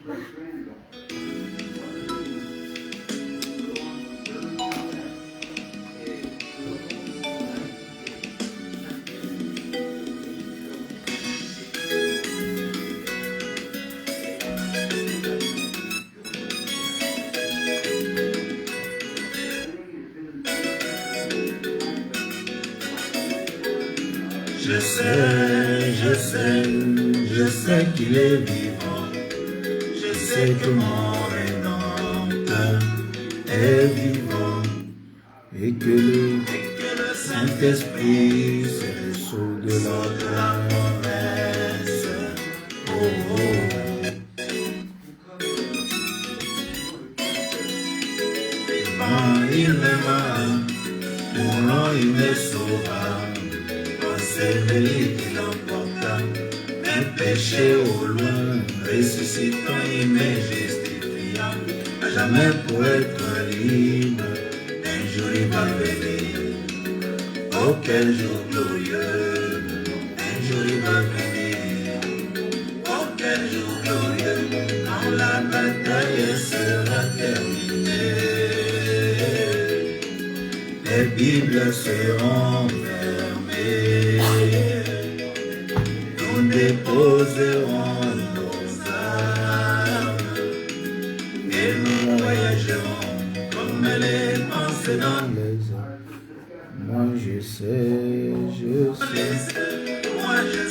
Je sais qu'il est vivant. Je sais que mon Rédempteur est vivant. Et que le Saint-Esprit, c'est le sceau de la promesse. Oh, oh. Vivant, il m'aima, mourant, il me sauva. C'est lui qui l'emporta, mes péchés au loin, ressuscitant, il me justifia, à jamais pour être libre, un jour il va venir. Oh quel jour glorieux, un jour il va venir. Oh quel jour glorieux, quand la bataille sera terminée, les Bibles seront nous déposerons nos armes et nous voyagerons comme les pensées dans les airs. Moi je sais, moi je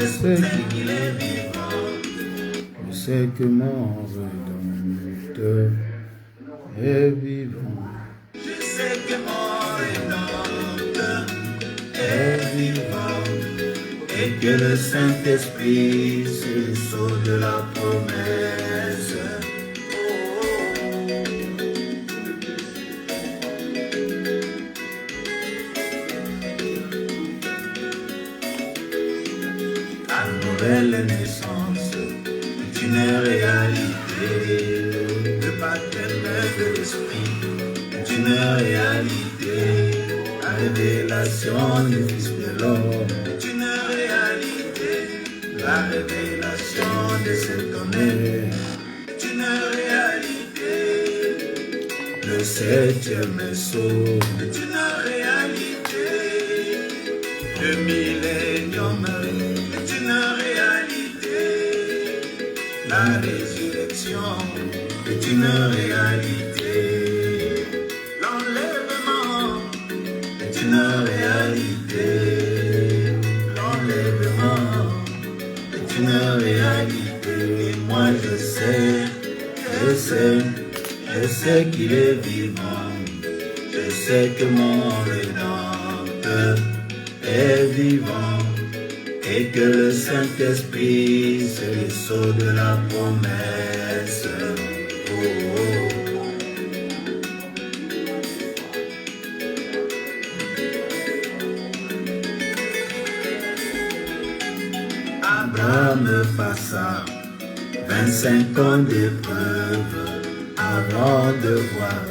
sais qu'il est vivant. Je sais que mon Rédempteur est vivant. Je sais que mon Rédempteur est vivant et que le Saint-Esprit, c'est le sceau de la promesse. La nouvelle naissance est une réalité, le baptême de l'Esprit est une réalité. La révélation du Fils de l'homme est une réalité. La révélation de cet homme est une réalité. Le septième sceau est une réalité. Le millénium est une réalité. La résurrection est une réalité. Une réalité, l'enlèvement est une réalité. Et moi je sais qu'il est vivant. Je sais que mon Rédempteur est vivant et que le Saint-Esprit, c'est le sceau de la promesse. Oh, oh. Abraham passa 25 ans d'épreuve avant de voir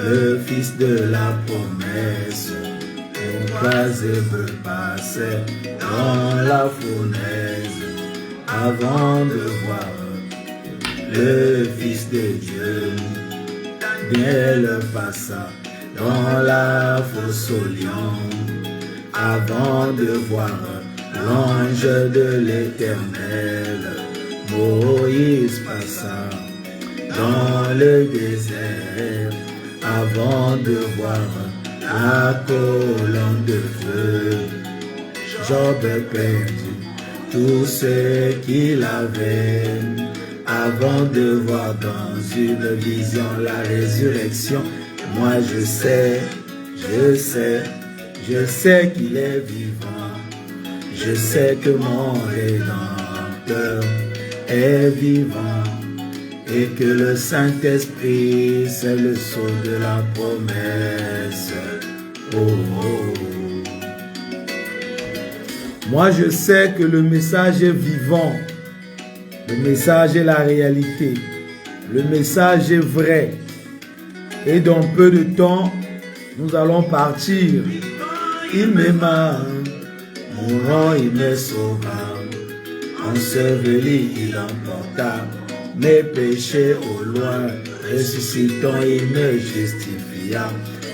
le Fils de la promesse. Trois ébeux passaient dans la fournaise avant de voir le Fils de Dieu. Daniel passa dans la fosse aux lions avant de voir l'ange de l'Éternel. Moïse passa dans le désert avant de voir la colonne de feu. Job perdit tout ce qu'il avait avant de voir dans une vision la résurrection. Moi je sais qu'il est vivant. Je sais que mon Rédempteur est vivant et que le Saint-Esprit, c'est le sceau de la promesse. Oh, oh. Moi, je sais que le message est vivant. Le message est la réalité. Le message est vrai. Et dans peu de temps, nous allons partir. Il m'aima. Mourant, il me sauva. enseveli, il emporta mes péchés au loin, ressuscitant, il me justifia.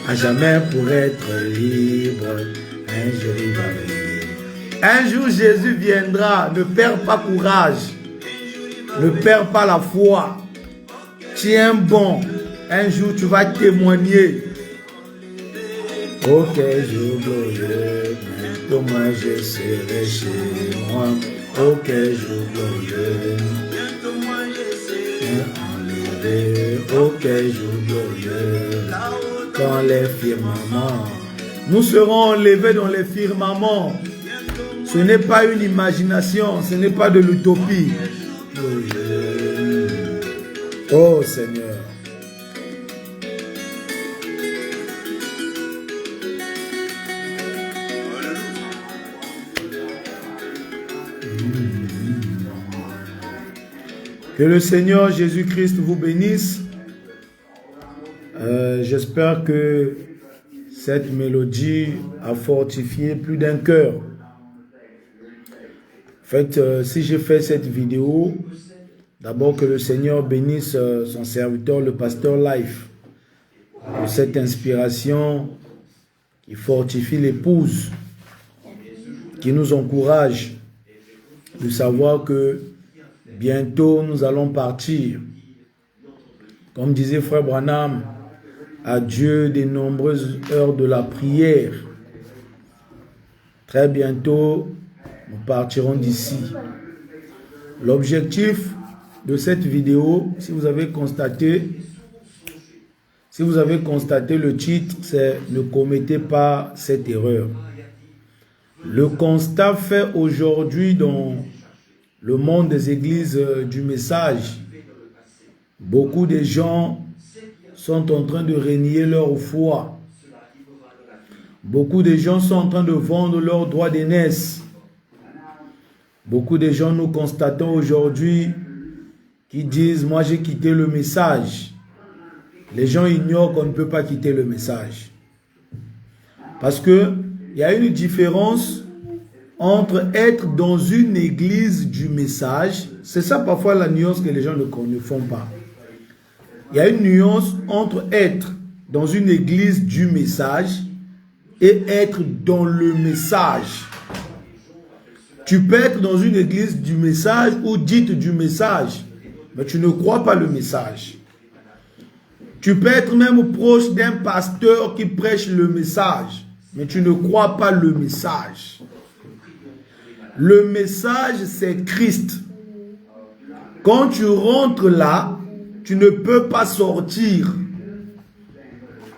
À jamais pour être libre, un jour il va venir. Un jour Jésus viendra, ne perds pas courage, ne perds pas la foi, tiens bon, un jour tu vas témoigner. Oh quel jour glorieux, bientôt moi je serai chez moi. Oh quel jour glorieux, bientôt moi je serai enlevé. Oh quel jour glorieux, dans les firmaments. Nous serons enlevés dans les firmaments. Ce n'est pas une imagination, ce n'est pas de l'utopie. Oh Seigneur. Que le Seigneur Jésus-Christ vous bénisse. J'espère que cette mélodie a fortifié plus d'un cœur. En fait, si j'ai fait cette vidéo, d'abord que le Seigneur bénisse son serviteur, le pasteur Life, pour cette inspiration qui fortifie l'épouse, qui nous encourage de savoir que bientôt nous allons partir. Comme disait Frère Branham, à Dieu des nombreuses heures de la prière. Très bientôt, nous partirons d'ici. L'objectif de cette vidéo, si vous avez constaté le titre, c'est « Ne commettez pas cette erreur ». Le constat fait aujourd'hui dans le monde des églises du message, beaucoup de gens sont en train de renier leur foi. Beaucoup de gens sont en train de vendre leurs droits d'aînesse. Beaucoup de gens nous constatons aujourd'hui qui disent « Moi j'ai quitté le message ». Les gens ignorent qu'on ne peut pas quitter le message. Parce que il y a une différence entre être dans une église du message. C'est ça parfois la nuance que les gens ne font pas. Il y a une nuance entre être dans une église du message et être dans le message. Tu peux être dans une église du message ou dite du message, mais tu ne crois pas le message. Tu peux être même proche d'un pasteur qui prêche le message, mais tu ne crois pas le message. Le message, c'est Christ. Quand tu rentres là, tu ne peux pas sortir.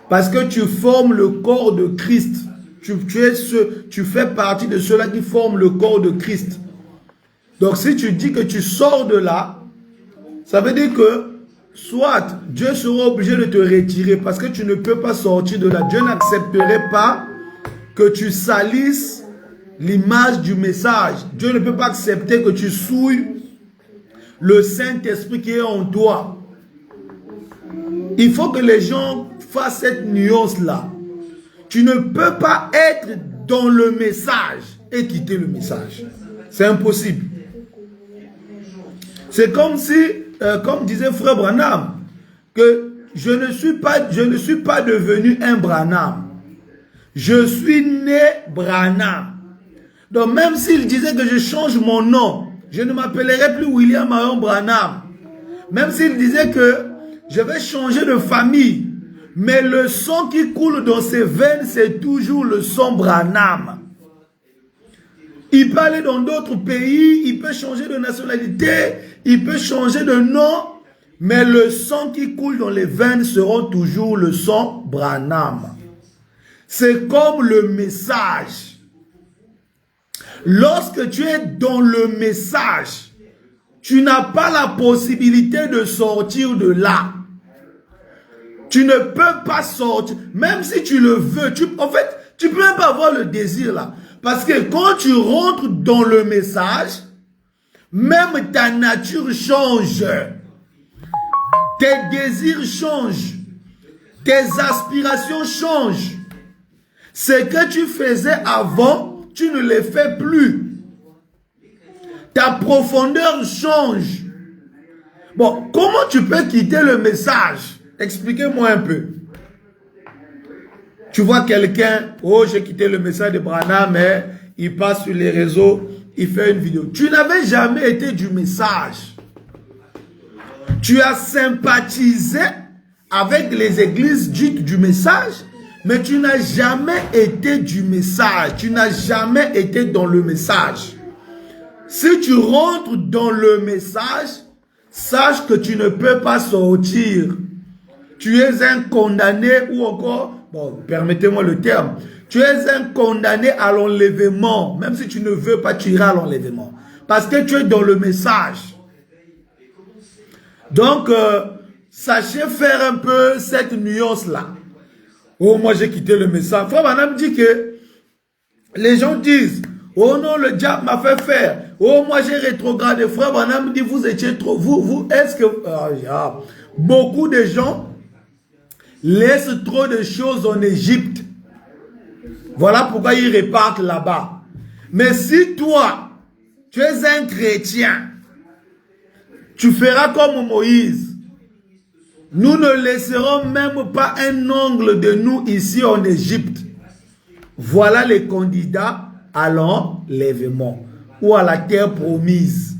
Parce que tu formes le corps de Christ. Tu fais partie de ceux-là qui forment le corps de Christ. Donc si tu dis que tu sors de là, ça veut dire que soit Dieu sera obligé de te retirer parce que tu ne peux pas sortir de là. Dieu n'accepterait pas que tu salisses l'image du message. Dieu ne peut pas accepter que tu souilles le Saint-Esprit qui est en toi. Il faut que les gens fassent cette nuance-là. Tu ne peux pas être dans le message et quitter le message. C'est impossible. C'est comme si, comme disait Frère Branham, que je ne suis pas devenu un Branham. Je suis né Branham. Donc même s'il disait que je change mon nom, je ne m'appellerai plus William Marion Branham. Même s'il disait que je vais changer de famille, mais le sang qui coule dans ses veines, c'est toujours le sang Branham. Il peut aller dans d'autres pays, il peut changer de nationalité, il peut changer de nom, mais le sang qui coule dans les veines sera toujours le sang Branham. C'est comme le message. Lorsque tu es dans le message, tu n'as pas la possibilité de sortir de là. Tu ne peux pas sortir, même si tu le veux. En fait, tu ne peux même pas avoir le désir là. Parce que quand tu rentres dans le message, même ta nature change. Tes désirs changent. Tes aspirations changent. Ce que tu faisais avant, tu ne les fais plus. Ta profondeur change. Bon, comment tu peux quitter le message? Expliquez-moi un peu. Tu vois quelqu'un, oh, j'ai quitté le message de Branham, mais il passe sur les réseaux, il fait une vidéo. Tu n'avais jamais été du message. Tu as sympathisé avec les églises dites du message, mais tu n'as jamais été du message. Tu n'as jamais été dans le message. Si tu rentres dans le message, sache que tu ne peux pas sortir. Tu es un condamné ou encore, bon, permettez-moi le terme, tu es un condamné à l'enlèvement. Même si tu ne veux pas, tu iras à l'enlèvement. Parce que tu es dans le message. Donc, sachez faire un peu cette nuance-là. Oh, moi j'ai quitté le message. Frère Branham dit que les gens disent, oh non, le diable m'a fait faire. Oh, moi j'ai rétrogradé. Frère Branham dit, vous étiez trop. Vous, est-ce que. Beaucoup de gens laissent trop de choses en Égypte. Voilà pourquoi ils repartent là-bas. Mais si toi, tu es un chrétien, tu feras comme Moïse. Nous ne laisserons même pas un ongle de nous ici en Égypte. Voilà les candidats à l'enlèvement ou à la terre promise.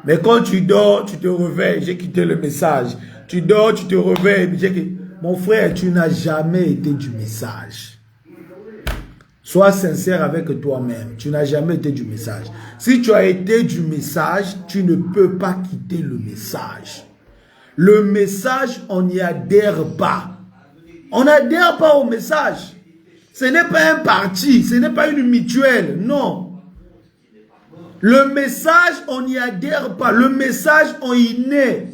Mais quand tu dors, tu te réveilles, j'ai quitté le message. Tu dors, tu te réveilles. Mon frère, tu n'as jamais été du message. Sois sincère avec toi-même. Tu n'as jamais été du message. Si tu as été du message, tu ne peux pas quitter le message. Le message, on n'y adhère pas. On n'adhère pas au message. Ce n'est pas un parti, ce n'est pas une mutuelle, non. Le message, on n'y adhère pas. Le message, on y naît.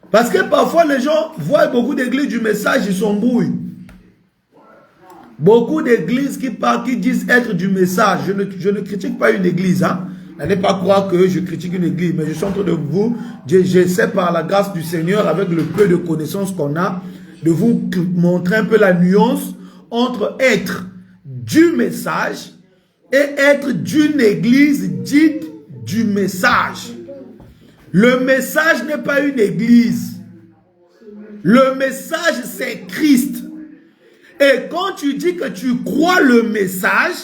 Parce que parfois, les gens voient beaucoup d'églises du message, ils s'embrouillent. Beaucoup d'églises qui disent être du message. Je ne critique pas une église, hein. N'allez pas croire que je critique une église, mais je suis en train de vous, j'essaie par la grâce du Seigneur, avec le peu de connaissances qu'on a, de vous montrer un peu la nuance entre être du message et être d'une église dite du message. Le message n'est pas une église. Le message, c'est Christ. Et quand tu dis que tu crois le message,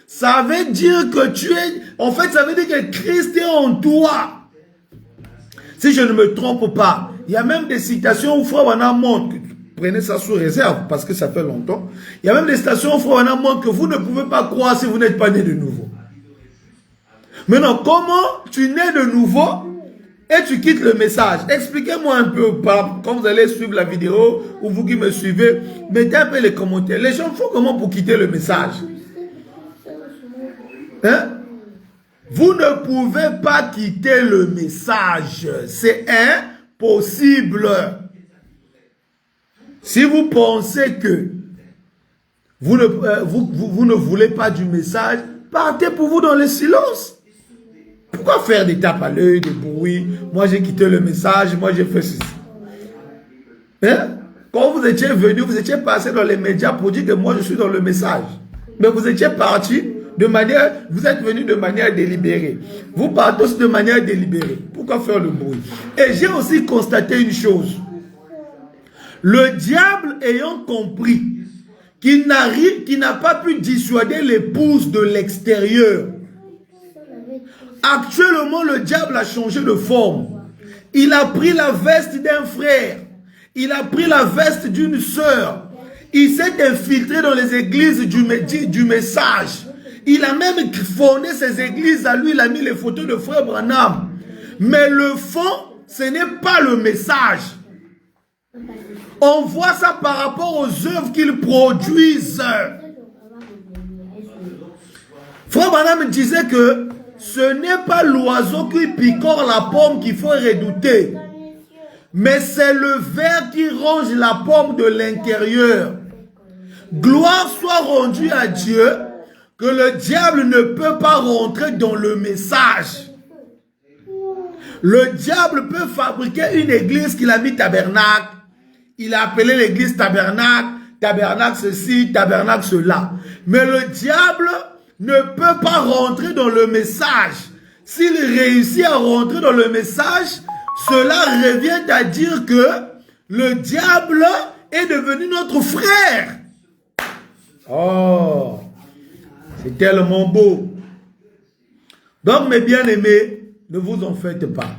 ça veut dire que tu es... En fait, ça veut dire que Christ est en toi. Si je ne me trompe pas, il y a même des citations où Frère Branham montre, prenez ça sous réserve parce que ça fait longtemps, il y a même des citations où Frère Branham montre que vous ne pouvez pas croire si vous n'êtes pas né de nouveau. Maintenant, comment tu nais de nouveau et tu quittes le message? Expliquez-moi un peu, quand vous allez suivre la vidéo, ou vous qui me suivez, mettez un peu les commentaires. Les gens font comment pour quitter le message? Hein? Vous ne pouvez pas quitter le message. C'est impossible. Si vous pensez que vous ne voulez pas du message, partez pour vous dans le silence. Pourquoi faire des tapes à l'œil, des bruits? Moi j'ai quitté le message, moi j'ai fait ceci. Hein? Quand vous étiez venu, vous étiez passé dans les médias pour dire que moi je suis dans le message. Mais vous étiez parti de manière, vous êtes venu de manière délibérée. Vous partez aussi de manière délibérée. Pourquoi faire le bruit? Et j'ai aussi constaté une chose. Le diable ayant compris qu'il n'a pas pu dissuader l'épouse de l'extérieur. Actuellement, le diable a changé de forme. Il a pris la veste d'un frère. Il a pris la veste d'une sœur. Il s'est infiltré dans les églises du message. Il a même fondé ses églises à lui. Il a mis les photos de Frère Branham. Mais le fond, ce n'est pas le message. On voit ça par rapport aux œuvres qu'ils produisent. Frère Branham disait que ce n'est pas l'oiseau qui picore la pomme qu'il faut redouter, mais c'est le ver qui ronge la pomme de l'intérieur. Gloire soit rendue à Dieu que le diable ne peut pas rentrer dans le message. Le diable peut fabriquer une église qu'il a mis tabernacle. Il a appelé l'église tabernacle, tabernacle ceci, tabernacle cela. Mais le diable ne peut pas rentrer dans le message. s'il réussit à rentrer dans le message, cela revient à dire que le diable est devenu notre frère. Oh, c'est tellement beau. Donc, mes bien-aimés, ne vous en faites pas.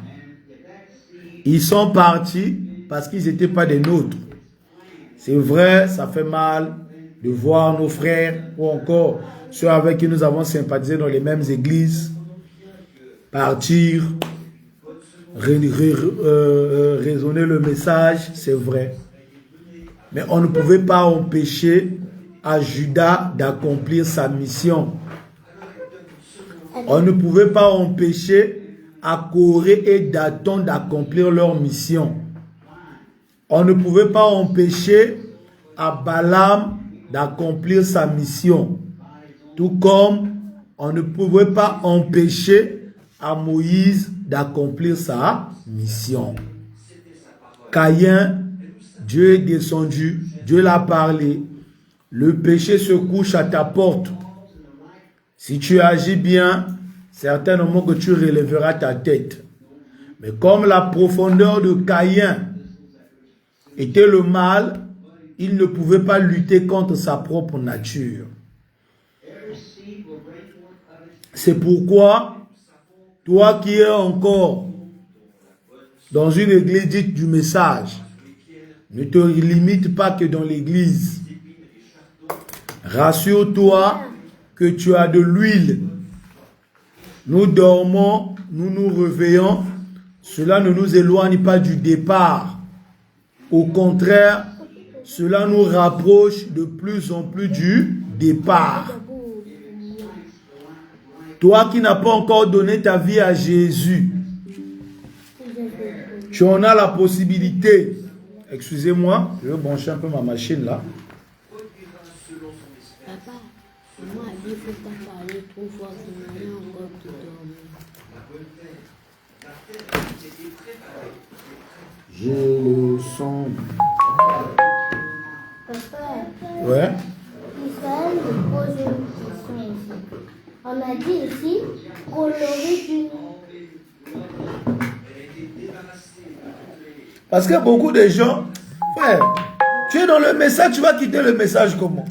Ils sont partis parce qu'ils n'étaient pas des nôtres. C'est vrai, ça fait mal de voir nos frères ou encore ceux avec qui nous avons sympathisé dans les mêmes églises partir, raisonner le message, c'est vrai. Mais on ne pouvait pas empêcher à Judas d'accomplir sa mission. On ne pouvait pas empêcher à Corée et Dathan d'accomplir leur mission. On ne pouvait pas empêcher à Balaam d'accomplir sa mission. Tout comme on ne pouvait pas empêcher à Moïse d'accomplir sa mission. Caïn, Dieu est descendu, Dieu l'a parlé. Le péché se couche à ta porte. Si tu agis bien, certainement que tu relèveras ta tête. Mais comme la profondeur de Caïn était le mal, il ne pouvait pas lutter contre sa propre nature. C'est pourquoi, toi qui es encore dans une église dite du message, ne te limite pas que dans l'église. Rassure-toi que tu as de l'huile. Nous dormons, nous nous réveillons. Cela ne nous éloigne pas du départ. Au contraire, cela nous rapproche de plus en plus du départ. Toi qui n'as pas encore donné ta vie à Jésus, tu en as la possibilité. Excusez-moi, je vais brancher un peu ma machine là. Papa, moi, il ne faut pas parler trop fort, sinon on va encore tout dormir. Je le sens. Papa, Ouais. Israël me pose une question ici. On a dit ici qu'on aurait dû... Parce que beaucoup de gens, frère, tu es dans le message, tu vas quitter le message comment?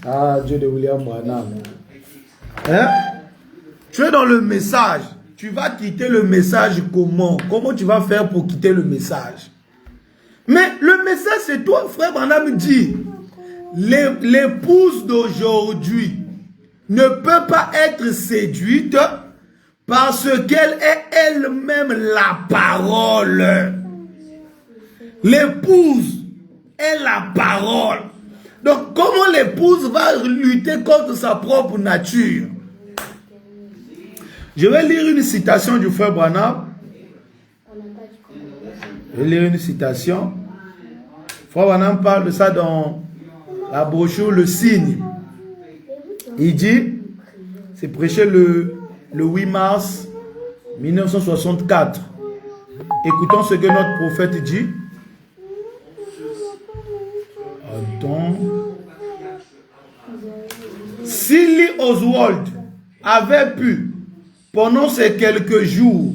Ah, Dieu de William Branham. Hein? Tu es dans le message, tu vas quitter le message comment? Comment tu vas faire pour quitter le message? Mais le message, c'est toi, frère Branham dit. L'épouse d'aujourd'hui ne peut pas être séduite parce qu'elle est elle-même la parole. L'épouse est la parole. Donc, comment l'épouse va lutter contre sa propre nature? Je vais lire une citation du frère Branham. Je vais lire une citation. Frère Branham parle de ça dans la brochure Le Signe. Il dit, c'est prêché le 8 mars 1964. Écoutons ce que notre prophète dit. Attends. Si Lee Oswald avait pu, pendant ces quelques jours,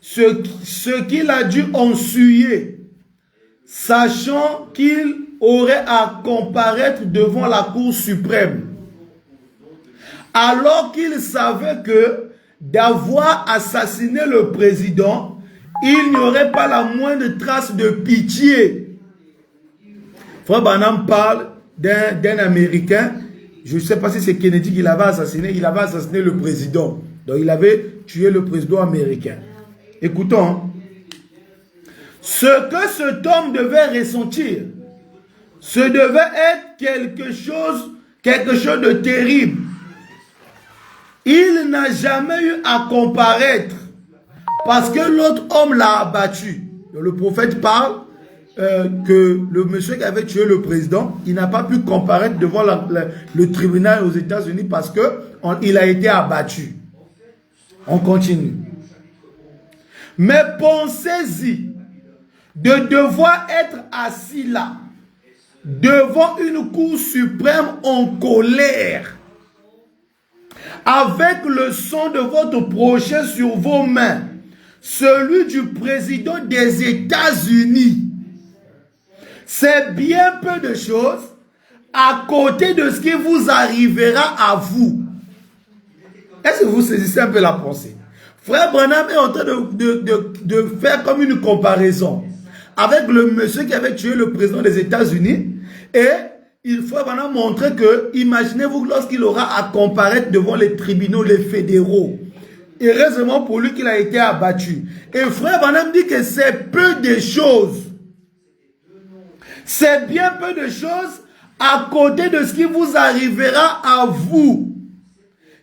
ce qu'il a dû ensuyer, sachant qu'il aurait à comparaître devant la Cour suprême, alors qu'il savait que d'avoir assassiné le président, il n'y aurait pas la moindre trace de pitié. Frère Branham parle d'un Américain, je ne sais pas si c'est Kennedy qu'il avait assassiné le président. Donc il avait tué le président américain. Écoutons. Ce que cet homme devait ressentir, ce devait être quelque chose de terrible. Il n'a jamais eu à comparaître parce que l'autre homme l'a abattu. Le prophète parle que le monsieur qui avait tué le président, il n'a pas pu comparaître devant le tribunal aux États-Unis parce qu'il a été abattu. On continue. Mais pensez-y de devoir être assis là, devant une cour suprême en colère, avec le sang de votre prochain sur vos mains, celui du président des États-Unis. C'est bien peu de choses à côté de ce qui vous arrivera à vous. Est-ce que vous saisissez un peu la pensée? Frère Branham est en train de faire comme une comparaison avec le monsieur qui avait tué le président des États-Unis. Et il faut vraiment montrer que, imaginez-vous lorsqu'il aura à comparaître devant les tribunaux, les fédéraux. Heureusement pour lui qu'il a été abattu. Et frère Branham dit que c'est peu de choses. C'est bien peu de choses à côté de ce qui vous arrivera à vous,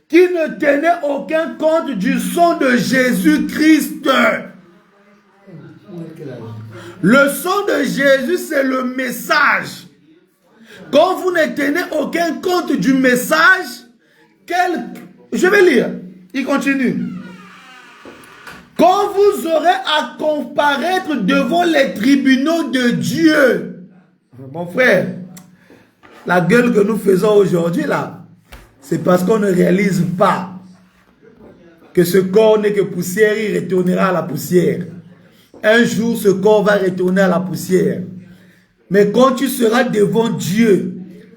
qui ne tenez aucun compte du sang de Jésus-Christ. Le sang de Jésus, c'est le message. Quand vous ne tenez aucun compte du message, je vais lire, il continue. Quand vous aurez à comparaître devant les tribunaux de Dieu, mon frère, la gueule que nous faisons aujourd'hui là, c'est parce qu'on ne réalise pas que ce corps n'est que poussière, il retournera à la poussière. Un jour, ce corps va retourner à la poussière. Mais quand tu seras devant Dieu,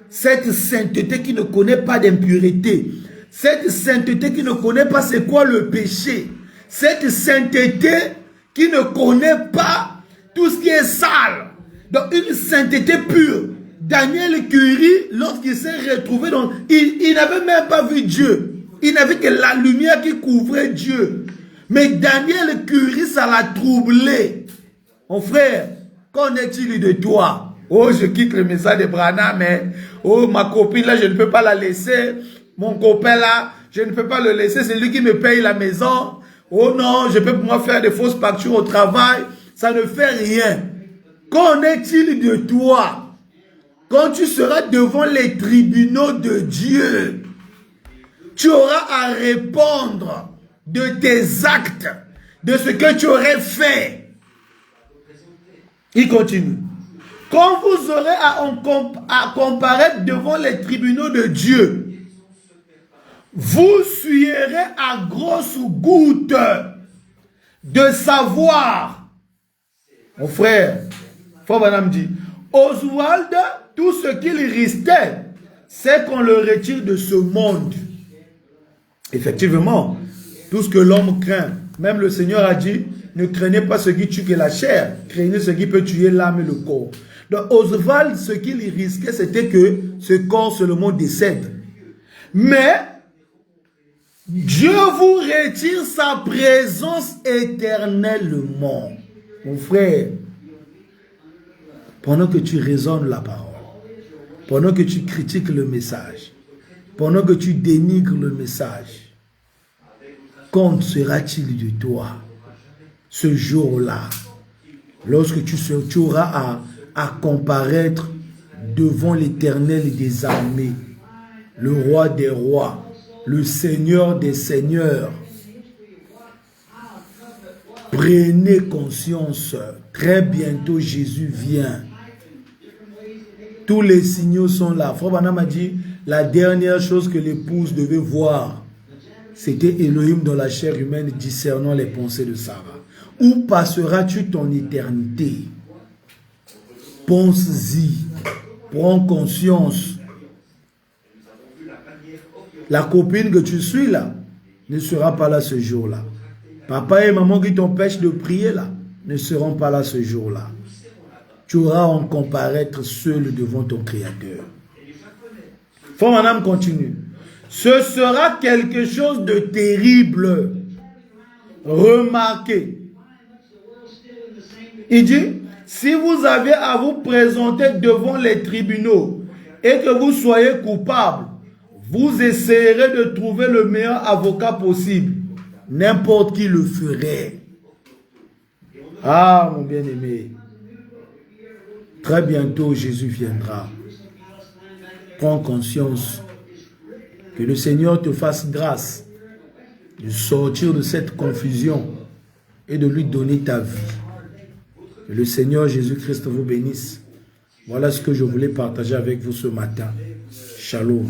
cette sainteté qui ne connaît pas d'impureté, cette sainteté qui ne connaît pas c'est quoi le péché, cette sainteté qui ne connaît pas tout ce qui est sale, donc une sainteté pure. Daniel Curie, lorsqu'il s'est retrouvé dans... Il n'avait même pas vu Dieu. Il n'avait que la lumière qui couvrait Dieu. Mais Daniel Curie, ça l'a troublé. Mon frère, qu'en est-il de toi? Oh, je quitte le message de Branham, mais oh, ma copine là, je ne peux pas la laisser. Mon copain là, je ne peux pas le laisser. C'est lui qui me paye la maison. Oh non, je peux pour moi faire des fausses factures au travail. Ça ne fait rien. Qu'en est-il de toi? Quand tu seras devant les tribunaux de Dieu, tu auras à répondre de tes actes, de ce que tu aurais fait. Il continue. Quand vous aurez à comparaître devant les tribunaux de Dieu, vous suierez à grosses gouttes de savoir. Mon frère, Frère Branham dit, Oswald, tout ce qu'il risquait, c'est qu'on le retire de ce monde. Effectivement, tout ce que l'homme craint, même le Seigneur a dit, ne craignez pas ce qui tue que la chair, craignez ce qui peut tuer l'âme et le corps. Donc Oswald, ce qu'il risquait, c'était que ce corps seulement décède. Mais Dieu vous retire sa présence éternellement. Mon frère, pendant que tu raisonnes la parole, pendant que tu critiques le message, pendant que tu dénigres le message, qu'en sera-t-il de toi ce jour-là, lorsque tu auras à comparaître devant l'Éternel des armées, le roi des rois, le Seigneur des seigneurs? Prenez conscience, très bientôt Jésus vient. Tous les signaux sont là. Frère Branham a dit, la dernière chose que l'épouse devait voir, c'était Elohim dans la chair humaine discernant les pensées de Sarah. Où passeras-tu ton éternité? Pense-y, prends conscience. La copine que tu suis là ne sera pas là ce jour-là. Papa et maman qui t'empêchent de prier là ne seront pas là ce jour-là. Tu auras à en comparaître seul devant ton Créateur. Frère Madame continue. Ce sera quelque chose de terrible. Remarquez. Il dit, si vous avez à vous présenter devant les tribunaux et que vous soyez coupable, vous essayerez de trouver le meilleur avocat possible. N'importe qui le ferait. Ah, mon bien-aimé. Très bientôt, Jésus viendra. Prends conscience. Que le Seigneur te fasse grâce de sortir de cette confusion et de lui donner ta vie. Que le Seigneur Jésus-Christ vous bénisse. Voilà ce que je voulais partager avec vous ce matin. Shalom.